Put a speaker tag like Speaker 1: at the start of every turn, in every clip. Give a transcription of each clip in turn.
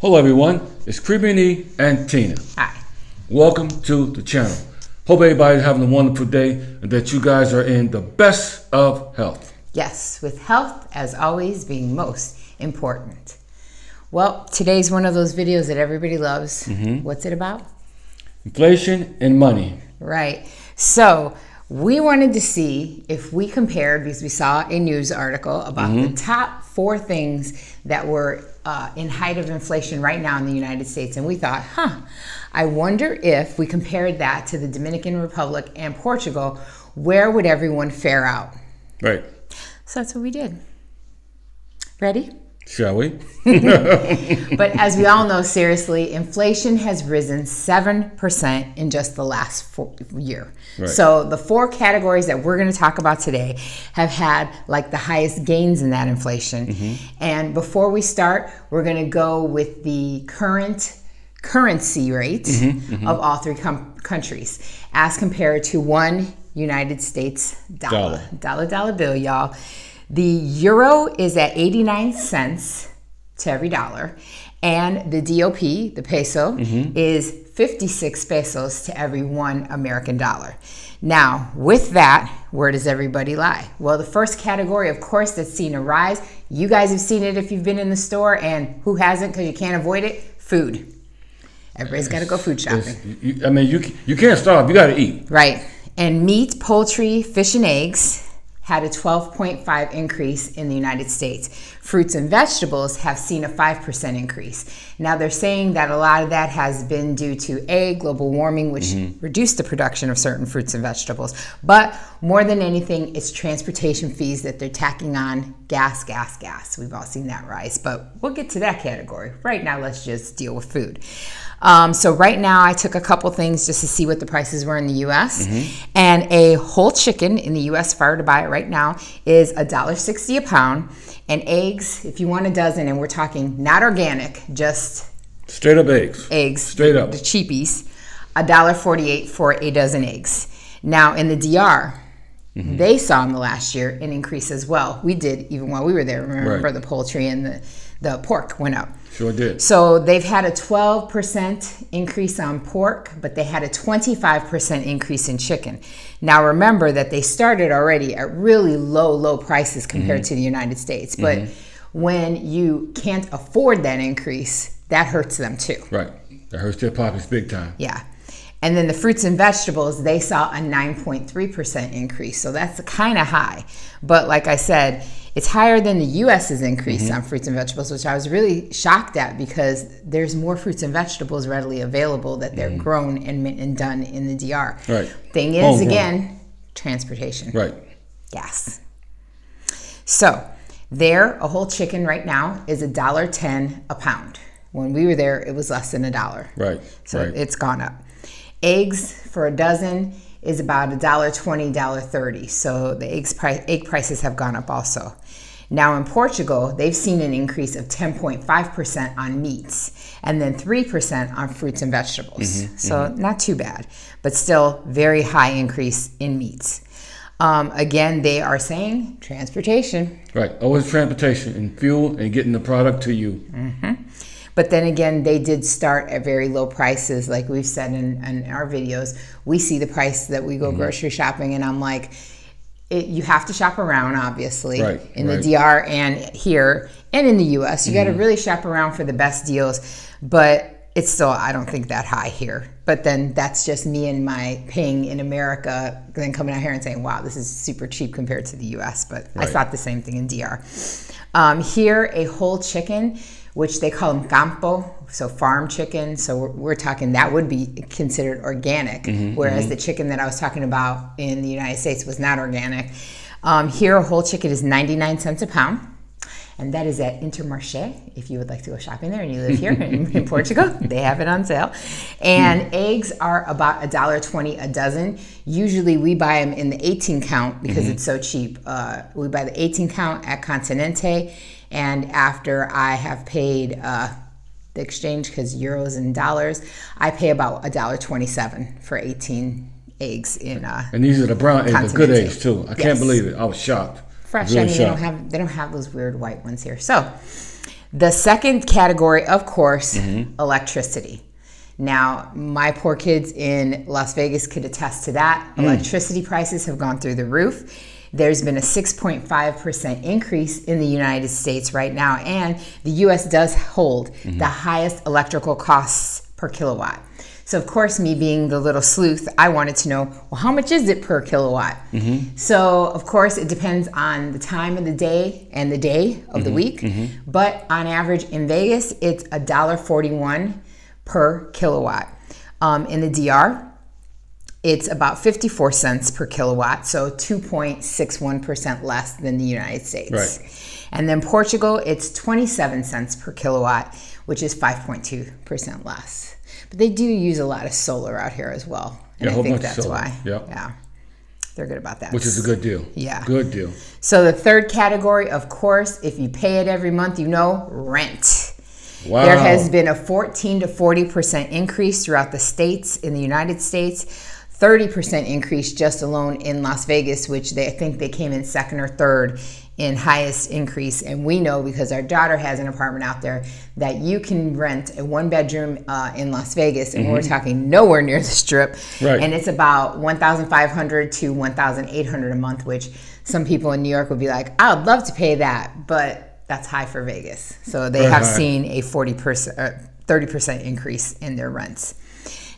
Speaker 1: Hello everyone, it's Creepy and Tina.
Speaker 2: Hi.
Speaker 1: Welcome to the channel. Hope everybody's having a wonderful day and that you guys are in the best of health.
Speaker 2: Yes, with health, as always, being most important. Well, today's one of those videos that everybody loves. What's it about?
Speaker 1: Inflation and money.
Speaker 2: Right. So we wanted to see if we compared, because we saw a news article about the top 4 things that were in height of inflation right now in the United States. And we thought, I wonder if we compared that to the Dominican Republic and Portugal, where would everyone fare out?
Speaker 1: Right.
Speaker 2: So that's what we did. Ready?
Speaker 1: Shall we?
Speaker 2: But as we all know, seriously, inflation has risen 7% in just the last year.
Speaker 1: Right.
Speaker 2: So the 4 categories that we're going to talk about today have had like the highest gains in that inflation. And before we start, we're going to go with the current currency rate of all 3 countries as compared to one United States dollar. Dollar bill, y'all. The euro is at 89 cents to every dollar, and the DOP, the peso, is 56 pesos to every 1 American dollar. Now, with that, where does everybody lie? Well, the first category, of course, that's seen a rise. You guys have seen it if you've been in the store, and who hasn't because you can't avoid it? Food. Everybody's got to go food shopping.
Speaker 1: You can't starve. You got to eat.
Speaker 2: Right. And meat, poultry, fish, and eggs had a 12.5 increase in the United States. Fruits and vegetables have seen a 5% increase. Now they're saying that a lot of that has been due to global warming, which reduced the production of certain fruits and vegetables. But more than anything, it's transportation fees that they're tacking on. Gas. We've all seen that rise, but we'll get to that category. Right now, let's just deal with food. So right now I took a couple things just to see what the prices were in the U.S. And a whole chicken in the U.S., if I were to buy it right now, is $1.60 a pound. And eggs, if you want a dozen, and we're talking not organic, just
Speaker 1: straight up eggs. Straight up.
Speaker 2: The cheapies, $1.48 for a dozen eggs. Now in the DR, they saw in the last year an increase as well. We did, even while we were there. Remember, the poultry and the pork went up.
Speaker 1: Sure did.
Speaker 2: So they've had a 12% increase on pork, but they had a 25% increase in chicken. Now remember that they started already at really low prices compared to the United States. But when you can't afford that increase, that hurts them too.
Speaker 1: Right. That hurts their pockets big time.
Speaker 2: Yeah. And then the fruits and vegetables, they saw a 9.3% increase. So that's kind of high. But like I said, it's higher than the U.S.'s increase on fruits and vegetables, which I was really shocked at because there's more fruits and vegetables readily available that they're grown and done in the DR.
Speaker 1: Right.
Speaker 2: Thing is, again, transportation.
Speaker 1: Right.
Speaker 2: Gas. So there, a whole chicken right now is $1.10 a pound. When we were there, it was less than $1.
Speaker 1: Right.
Speaker 2: So it's gone up. Eggs for a dozen is about $1.20, $1.30. So the egg prices have gone up also. Now in Portugal, they've seen an increase of 10.5% on meats and then 3% on fruits and vegetables. So not too bad, but still very high increase in meats. Again, they are saying transportation. Right,
Speaker 1: always transportation and fuel and getting the product to you.
Speaker 2: But then again, they did start at very low prices. Like we've said in our videos, we see the price that we go grocery shopping and I'm like, you have to shop around, obviously, in the DR and here and in the US. You got to really shop around for the best deals, but it's still, I don't think that high here. But then that's just me and my paying in America, then coming out here and saying, wow, this is super cheap compared to the US. But I thought the same thing in DR. Here, a whole chicken, which they call them campo, so farm chicken. So we're talking that would be considered organic, whereas the chicken that I was talking about in the United States was not organic. Here, a whole chicken is 99 cents a pound, and that is at Intermarché. If you would like to go shopping there and you live here in Portugal, they have it on sale. And eggs are about $1.20 a dozen. Usually we buy them in the 18 count because it's so cheap. We buy the 18 count at Continente. And after I have paid the exchange, because euros and dollars, I pay about $1.27 for 18 eggs in
Speaker 1: and these are the brown eggs, the good eggs too. I can't believe it. I was shocked.
Speaker 2: Fresh. Really, I mean, they don't have those weird white ones here. So The second category, of course, electricity. Now, my poor kids in Las Vegas could attest to that. Electricity prices have gone through the roof. There's been a 6.5% increase in the United States right now, and the U.S. does hold the highest electrical costs per kilowatt. So, of course, me being the little sleuth, I wanted to know, well, how much is it per kilowatt? So, of course, it depends on the time of the day and the day of the week. But on average in Vegas, it's $1.41 per kilowatt. In the DR, it's about 54 cents per kilowatt, so 2.61% less than the United States.
Speaker 1: Right.
Speaker 2: And then Portugal, it's 27 cents per kilowatt, which is 5.2% less. But they do use a lot of solar out here as well. And I think that's why. Yeah. They're good about that.
Speaker 1: Which is a good deal.
Speaker 2: Yeah.
Speaker 1: Good deal.
Speaker 2: So the third category, of course, if you pay it every month, you know, rent.
Speaker 1: Wow.
Speaker 2: There has been a 14 to 40% increase throughout the states in the United States. 30% increase just alone in Las Vegas, which I think they came in second or third in highest increase. And we know, because our daughter has an apartment out there, that you can rent a one bedroom in Las Vegas, and we're talking nowhere near the Strip.
Speaker 1: Right.
Speaker 2: And it's about $1,500 to $1,800 a month, which some people in New York would be like, I would love to pay that, but that's high for Vegas. So they have seen a 30% increase in their rents.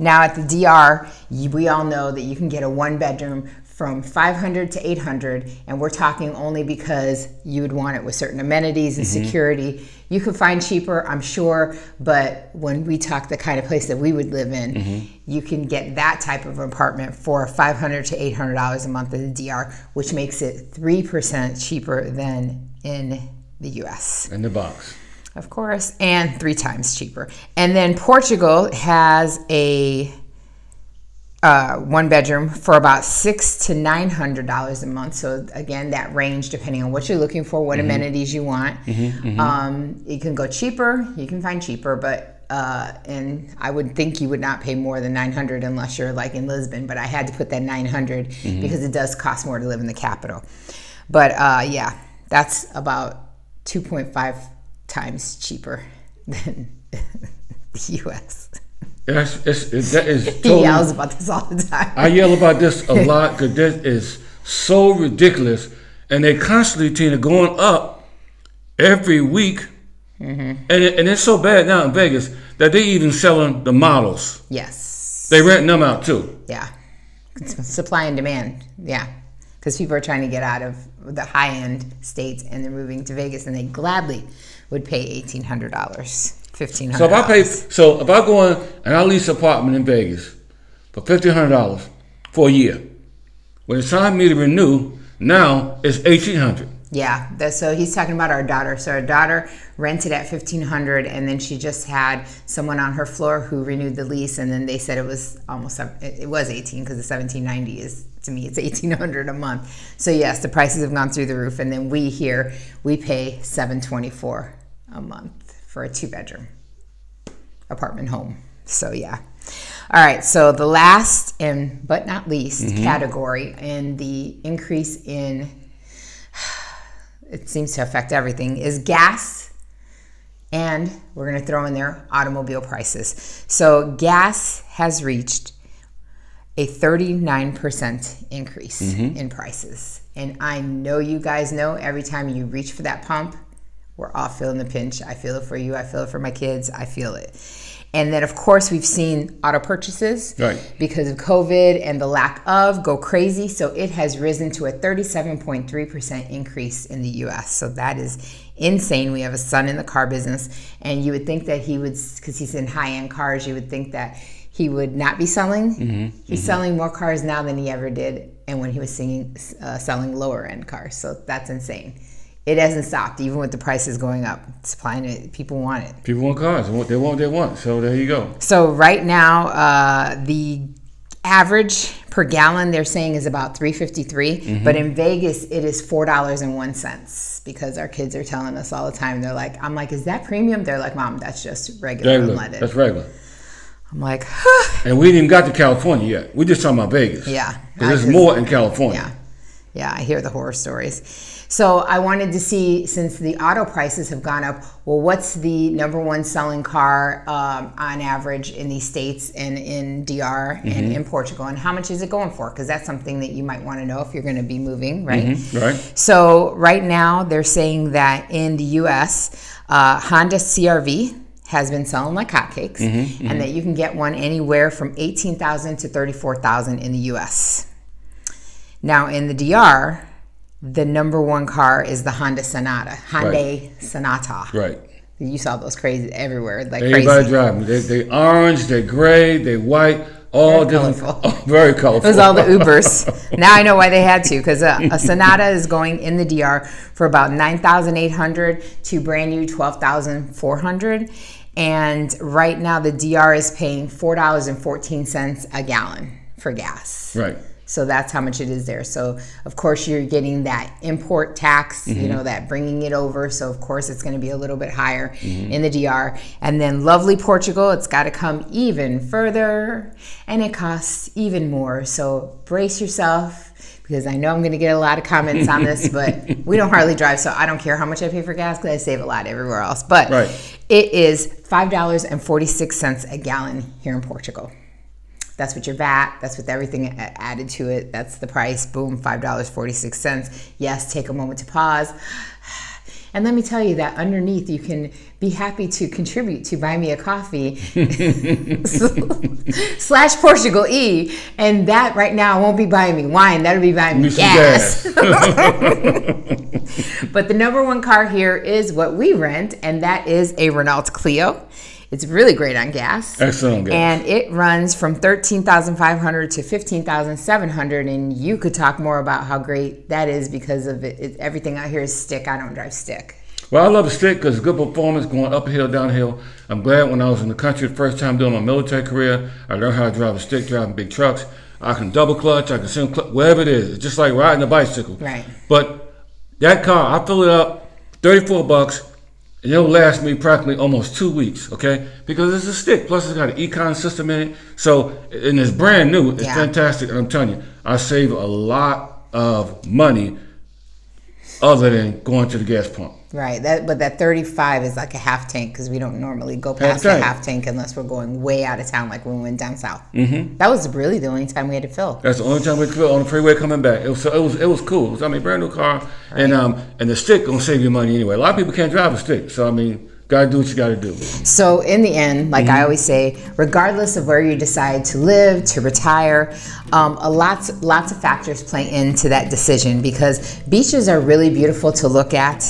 Speaker 2: Now at the DR, we all know that you can get a one bedroom from $500 to $800, and we're talking only because you would want it with certain amenities and security. You could find cheaper, I'm sure, but when we talk the kind of place that we would live in, you can get that type of apartment for $500 to $800 a month in the DR, which makes it 3% cheaper than in the US.
Speaker 1: In the box.
Speaker 2: Of course, and 3 times cheaper. And then Portugal has a one bedroom for about $600 to $900 a month. So again, that range depending on what you're looking for, what amenities you want. You can go cheaper, you can find cheaper, but and I would think you would not pay more than $900 unless you're like in Lisbon. But I had to put that $900 because it does cost more to live in the capital. But yeah, that's about 2.5 times cheaper than the U.S.
Speaker 1: That is totally,
Speaker 2: he yells about this all the time.
Speaker 1: I yell about this a lot because this is so ridiculous, and they constantly, Tina, going up every week, and it's so bad now in Vegas that they even selling the models.
Speaker 2: Yes,
Speaker 1: they renting them out too.
Speaker 2: Yeah, supply and demand. Yeah, because people are trying to get out of the high-end states and they're moving to Vegas, and they gladly would pay $1,800, $1,500.
Speaker 1: So if I go in and I lease an apartment in Vegas for $1,500 for a year, when it's time for me to renew, now it's $1,800.
Speaker 2: Yeah, so he's talking about our daughter. So our daughter rented at $1,500, and then she just had someone on her floor who renewed the lease, and then they said it was almost, it was $1,800 because the $1,790 is, to me, it's $1,800 a month. So yes, the prices have gone through the roof, and then we pay $724 a month for a 2-bedroom apartment home. So yeah. All right, so the last and but not least category in the increase in, it seems to affect everything, is gas, and we're going to throw in there automobile prices. So gas has reached a 39% increase in prices. And I know you guys know every time you reach for that pump, we're all feeling the pinch. I feel it for you. I feel it for my kids. I feel it. And then, of course, we've seen auto purchases because of COVID and the lack of go crazy. So it has risen to a 37.3% increase in the U.S. So that is insane. We have a son in the car business, and you would think that he would, because he's in high-end cars, you would think that he would not be selling. He's selling more cars now than he ever did, and when he was selling lower-end cars. So that's insane. It hasn't stopped, even with the prices going up. Supplying it, people want it.
Speaker 1: People want cars. They want what they want. So there you go.
Speaker 2: So right now, the average per gallon they're saying is about $3.53, but in Vegas it is $4.01 because our kids are telling us all the time. They're like, I'm like, is that premium? They're like, Mom, that's just regular unleaded.
Speaker 1: That's regular.
Speaker 2: I'm like,
Speaker 1: and we ain't even got to California yet. We're just talking about Vegas.
Speaker 2: Yeah.
Speaker 1: Because there's more in California.
Speaker 2: Yeah. Yeah, I hear the horror stories. So I wanted to see, since the auto prices have gone up, well, what's the #1 selling car on average in these states and in DR and in Portugal, and how much is it going for? Because that's something that you might want to know if you're going to be moving, right?
Speaker 1: Right.
Speaker 2: So right now they're saying that in the U.S., Honda CR-V has been selling like hotcakes, and that you can get one anywhere from $18,000 to $34,000 in the U.S. Now in the DR, the #1 car is the Honda Sonata. Sonata.
Speaker 1: Right.
Speaker 2: You saw those crazy everywhere, like
Speaker 1: everybody
Speaker 2: crazy.
Speaker 1: driving. They orange, they gray, they white, all
Speaker 2: Very
Speaker 1: different.
Speaker 2: colorful.
Speaker 1: Very colorful.
Speaker 2: It was all the Ubers. Now I know why they had to, because a Sonata is going in the DR for about $9,800 to brand new $12,400. And right now the DR is paying $4.14 a gallon for gas.
Speaker 1: Right.
Speaker 2: So that's how much it is there. So of course you're getting that import tax, you know, that bringing it over. So of course it's going to be a little bit higher in the DR. And then lovely Portugal, it's got to come even further, and it costs even more. So brace yourself, because I know I'm going to get a lot of comments on this, but we don't hardly drive, so I don't care how much I pay for gas because I save a lot everywhere else. But it is $5.46 a gallon here in Portugal. That's with your VAT, that's with everything added to it. That's the price, boom, $5.46. Yes, take a moment to pause. And let me tell you that underneath you can be happy to contribute to Buy Me a Coffee /Portugal E. And that right now won't be buying me wine, that'll be buying me gas. But the #1 car here is what we rent, and that is a Renault Clio. It's really great on gas.
Speaker 1: Excellent gas.
Speaker 2: And it runs from $13,500 to $15,700, and you could talk more about how great that is because of it. Everything out here is stick. I don't drive stick.
Speaker 1: Well, I love the stick because good performance going uphill, downhill. I'm glad when I was in the country the first time doing my military career, I learned how to drive a stick, driving big trucks. I can double clutch, I can single clutch, whatever it is. It's just like riding a bicycle.
Speaker 2: Right.
Speaker 1: But that car, I fill it up, $34. And it'll last me practically almost 2 weeks, okay? Because it's a stick. Plus, it's got an econ system in it. So, and it's brand new. It's fantastic. And I'm telling you, I save a lot of money other than going to the gas pump.
Speaker 2: Right. But that 35 is like a half tank, because we don't normally go past a half tank unless we're going way out of town, like when we went down south. That was really the only time we had to fill.
Speaker 1: That's the only time we could fill on the freeway coming back. It was cool. It was, I mean, brand new car, and the stick gonna save you money anyway. A lot of people can't drive a stick, so I mean, gotta do what you gotta do.
Speaker 2: So in the end, like I always say, regardless of where you decide to live, to retire, lots of factors play into that decision, because beaches are really beautiful to look at,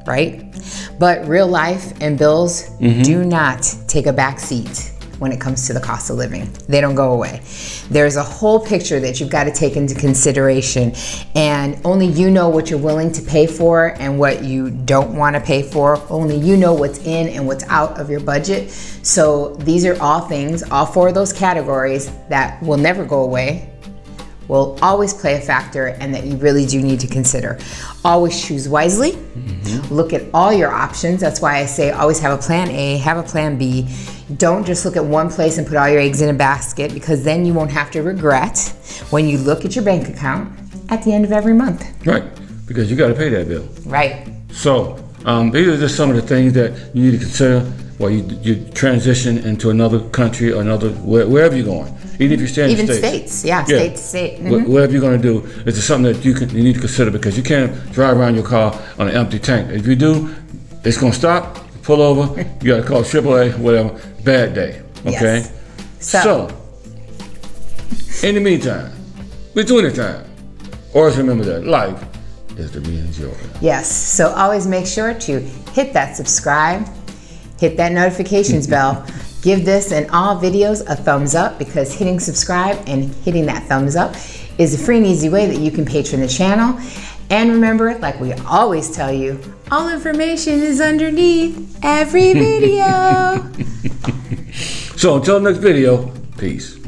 Speaker 2: right? But real life and bills do not take a back seat when it comes to the cost of living. They don't go away. There's a whole picture that you've got to take into consideration, and only you know what you're willing to pay for and what you don't want to pay for. Only you know what's in and what's out of your budget. So these are all things, all 4 of those categories that will never go away, will always play a factor, and that you really do need to consider. Always choose wisely. Look at all your options. That's why I say always have a plan A, have a plan B. Don't just look at one place and put all your eggs in a basket, because then you won't have to regret when you look at your bank account at the end of every month.
Speaker 1: Right, because you got to pay that bill.
Speaker 2: Right.
Speaker 1: So these are just some of the things that you need to consider while you transition into another country or wherever you're going. Even if you stay in the States.
Speaker 2: Even states, state to state.
Speaker 1: Whatever you're going to do, it's just something that you need to consider, because you can't drive around your car on an empty tank. If you do, it's going to stop, pull over, you got to call AAA, whatever. Bad day, okay?
Speaker 2: Yes.
Speaker 1: So, in the meantime, between the time, always remember that life is to be enjoyed.
Speaker 2: Yes, so always make sure to hit that subscribe, hit that notifications bell. Give this and all videos a thumbs up, because hitting subscribe and hitting that thumbs up is a free and easy way that you can patron the channel. And remember, like we always tell you, all information is underneath every video.
Speaker 1: So until next video, peace.